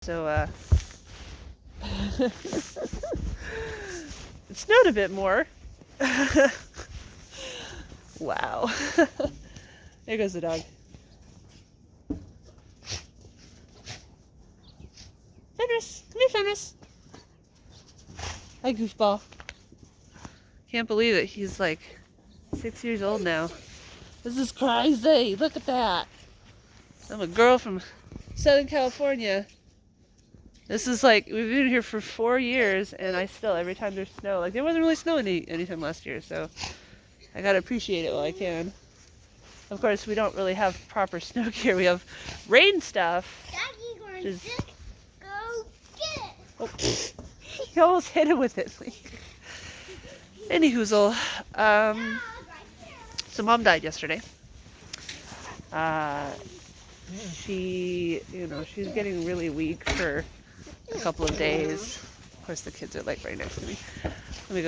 So, it snowed a bit more. Wow. There goes the dog. Fenris! Come here, Fenris! Hi, goofball. Can't believe it. He's like 6 years old now. This is crazy. Look at that. I'm a girl from Southern California. This is like, we've been here for 4 years, and I still, every time there's snow, like there wasn't really snow anytime last year, so I gotta appreciate it while I can. Of course, we don't really have proper snow gear. We have rain stuff. Daddy, go get it. Oh, you almost hit him with it. Anyhoozle, so Mom died yesterday. She's getting really weak for a couple of days. Of course, the kids are like right next to me. Let me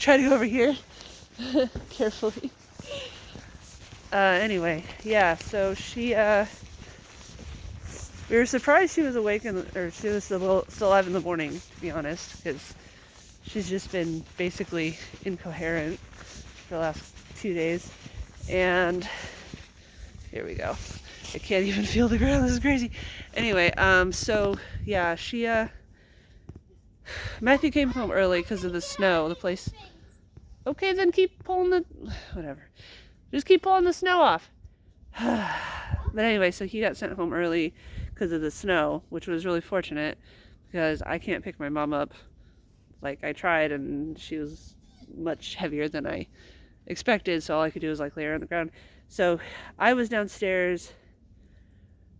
try to go over here carefully. Anyway, yeah, so we were surprised she was awake or she was still alive in the morning, to be honest, because she's just been basically incoherent for the last 2 days. And here we go. I can't even feel the ground. This is crazy. Anyway, so yeah, Matthew came home early because of the snow. The place. Okay, then keep pulling whatever. Just keep pulling the snow off. But anyway, so he got sent home early because of the snow, which was really fortunate because I can't pick my mom up. Like I tried, and she was much heavier than I expected. So all I could do was like lay her on the ground. So I was downstairs.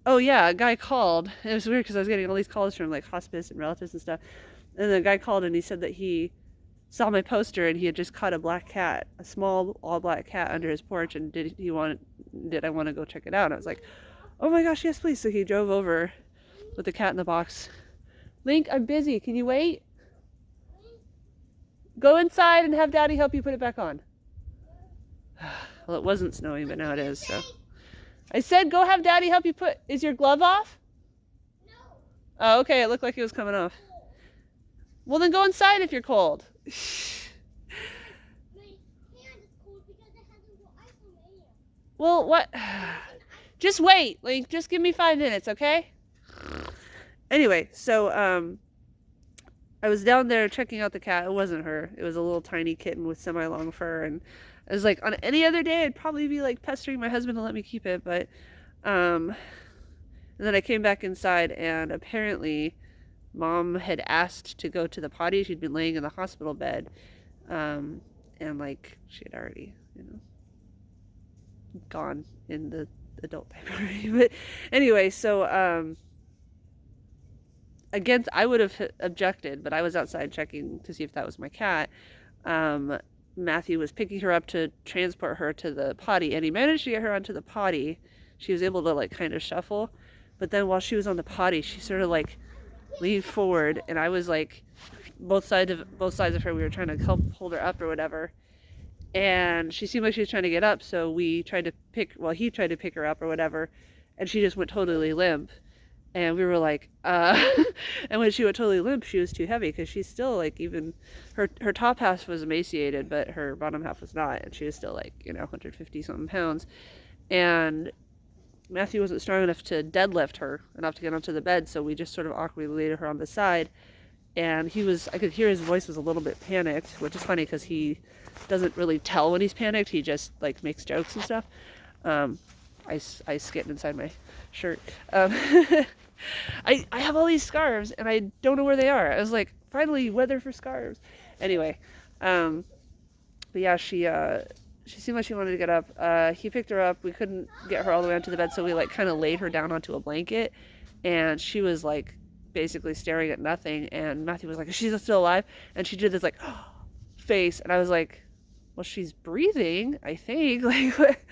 Oh yeah, a guy called. It was weird because I was getting all these calls from like hospice and relatives and stuff. And the guy called and he said that he saw my poster and he had just caught a black cat, a small all black cat under his porch, and did I want to go check it out? And I was like, oh my gosh, yes please. So he drove over with the cat in the box. Link, I'm busy. Can you wait? Go inside and have Daddy help you put it back on. Well, it wasn't snowing, but now it is, so. I said go have Daddy help you is your glove off? No. Oh, okay, it looked like it was coming off. Well, then go inside if you're cold. My hand is cold because it hasn't got ice on my ear. Well, what? Just wait, Link. Just give me 5 minutes, okay? Anyway, so, I was down there checking out the cat. It wasn't her. It was a little tiny kitten with semi-long fur, and I was like, on any other day, I'd probably be like pestering my husband to let me keep it, but, and then I came back inside, and apparently Mom had asked to go to the potty. She'd been laying in the hospital bed, and like, she had already, gone in the adult diaper. But anyway, so, I would have objected, but I was outside checking to see if that was my cat. Matthew was picking her up to transport her to the potty, and he managed to get her onto the potty. She was able to like kind of shuffle, but then while she was on the potty, she sort of like leaned forward, and I was like both sides of her. We were trying to help hold her up or whatever, and she seemed like she was trying to get up. So he tried to pick her up or whatever, and she just went totally limp. And we were like, and when she went totally limp, she was too heavy because she's still like, even her top half was emaciated, but her bottom half was not. And she was still like, 150 something pounds. And Matthew wasn't strong enough to deadlift her enough to get onto the bed. So we just sort of awkwardly laid her on the side. And I could hear his voice was a little bit panicked, which is funny because he doesn't really tell when he's panicked. He just like makes jokes and stuff. Ice getting inside my shirt. I have all these scarves and I don't know where they are. I was like, finally, weather for scarves. Anyway, but yeah, she seemed like she wanted to get up. He picked her up. We couldn't get her all the way onto the bed, so we like kind of laid her down onto a blanket, and she was like basically staring at nothing. And Matthew was like, "Is she still alive?" And she did this like face, and I was like, "Well, she's breathing, I think." Like.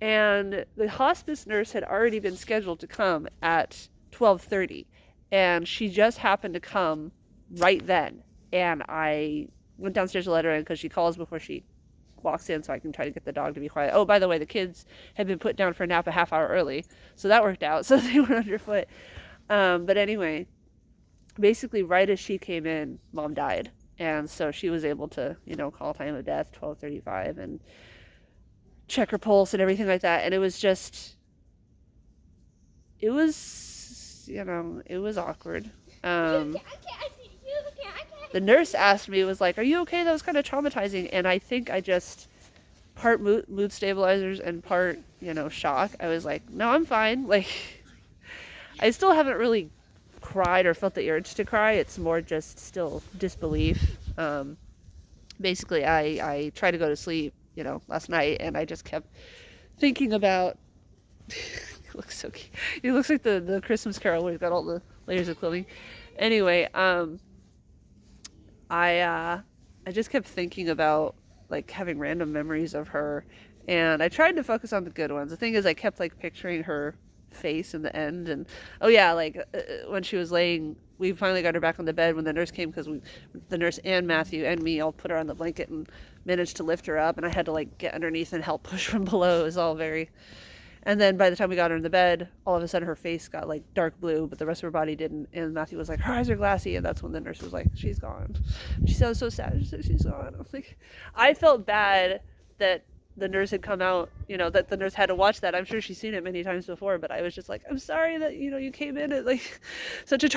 And the hospice nurse had already been scheduled to come at 12:30, and she just happened to come right then. And I went downstairs to let her in because she calls before she walks in, so I can try to get the dog to be quiet. Oh, by the way, the kids had been put down for a nap a half hour early, so that worked out. So they were underfoot. But anyway, basically right as she came in, Mom died. And so she was able to, call time of death 12:35 and check her pulse and everything like that. And it was just, it was awkward. The nurse asked me, was like, "Are you okay? That was kind of traumatizing." And I think I just part mood stabilizers and part, shock. I was like, "No, I'm fine." Like, I still haven't really cried or felt the urge to cry. It's more just still disbelief. Basically, I tried to go to sleep, last night, and I just kept thinking about. It looks so cute. It looks like the Christmas Carol where he's got all the layers of clothing. Anyway, I just kept thinking about like having random memories of her, and I tried to focus on the good ones. The thing is, I kept like picturing her face in the end, and oh yeah, like when she was laying, we finally got her back on the bed when the nurse came, because the nurse and Matthew and me all put her on the blanket and managed to lift her up, and I had to like get underneath and help push from below. It was all very. And then by the time we got her in the bed, all of a sudden her face got like dark blue, but the rest of her body didn't. And Matthew was like, "Her eyes are glassy," and that's when the nurse was like, "She's gone." She sounded so sad. She said, "She's gone." I was like, I felt bad that the nurse had come out, that the nurse had to watch that. I'm sure she's seen it many times before, but I was just like, "I'm sorry that you came in at like such a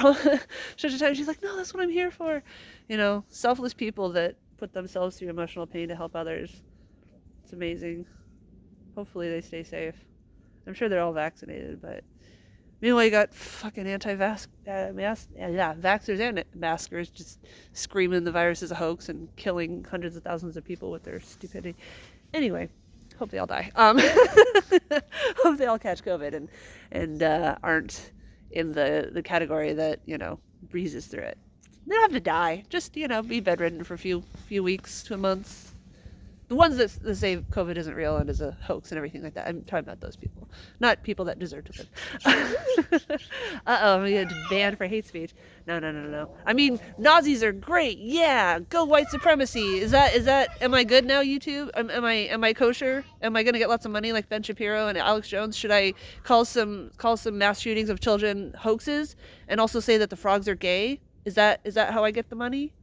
such a time." She's like, "No, that's what I'm here for." Selfless people that put themselves through emotional pain to help others. It's amazing. Hopefully they stay safe. I'm sure they're all vaccinated, but meanwhile you got fucking vaxxers and maskers just screaming the virus is a hoax and killing hundreds of thousands of people with their stupidity. Anyway, hope they all die. Hope they all catch COVID and aren't in the category that breezes through it. They don't have to die. Just be bedridden for a few weeks to a month. The ones that say COVID isn't real and is a hoax and everything like that. I'm talking about those people, not people that deserve to live. I'm gonna get banned for hate speech. No. I mean, Nazis are great. Yeah, go white supremacy. Is that? Am I good now, YouTube? Am I kosher? Am I gonna get lots of money like Ben Shapiro and Alex Jones? Should I call some mass shootings of children hoaxes and also say that the frogs are gay? Is that how I get the money?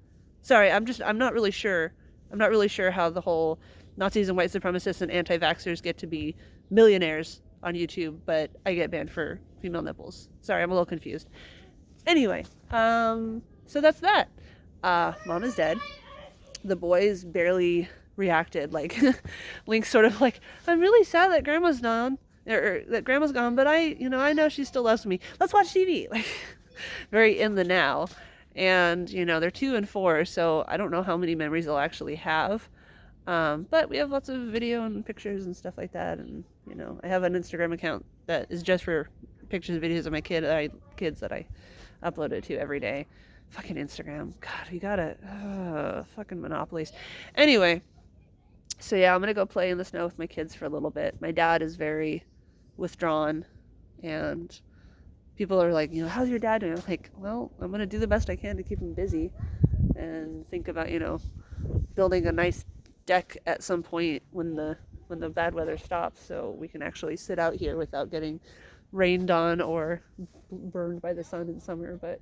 Sorry, I'm not really sure. I'm not really sure how the whole Nazis and white supremacists and anti-vaxxers get to be millionaires on YouTube, but I get banned for female nipples. Sorry, I'm a little confused. Anyway, so that's that. Mom is dead. The boys barely reacted. Like, Link's sort of like, "I'm really sad that Grandma's gone, or that Grandma's gone, but I know she still loves me. Let's watch TV." Like, very in the now. And they're 2 and 4, so I don't know how many memories they'll actually have, but we have lots of video and pictures and stuff like that. And I have an Instagram account that is just for pictures and videos of my kids that I upload it to every day. Fucking Instagram, god, you gotta fucking monopolies. Anyway, so yeah, I'm gonna go play in the snow with my kids for a little bit. My dad is very withdrawn, and people are like, "How's your dad doing?" I'm like, "Well, I'm gonna do the best I can to keep him busy, and think about building a nice deck at some point when the bad weather stops, so we can actually sit out here without getting rained on or burned by the sun in summer." But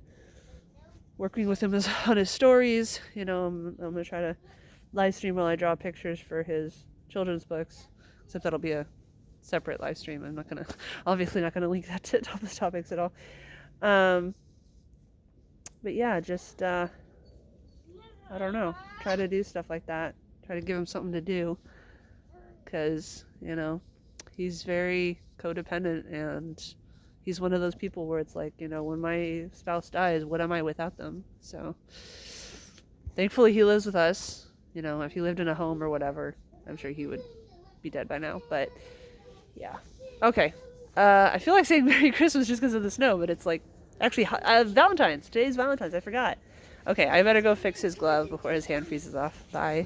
working with him on his stories, I'm gonna try to live stream while I draw pictures for his children's books, except that'll be a separate live stream. I'm obviously not gonna link that to Topless Topics at all. But yeah, just I don't know, try to do stuff like that. Try to give him something to do, because he's very codependent, and he's one of those people where it's like, when my spouse dies, what am I without them? So thankfully he lives with us. If he lived in a home or whatever, I'm sure he would be dead by now. But yeah. Okay. I feel like saying Merry Christmas just because of the snow, but it's like actually Valentine's. Today's Valentine's. I forgot. Okay, I better go fix his glove before his hand freezes off. Bye.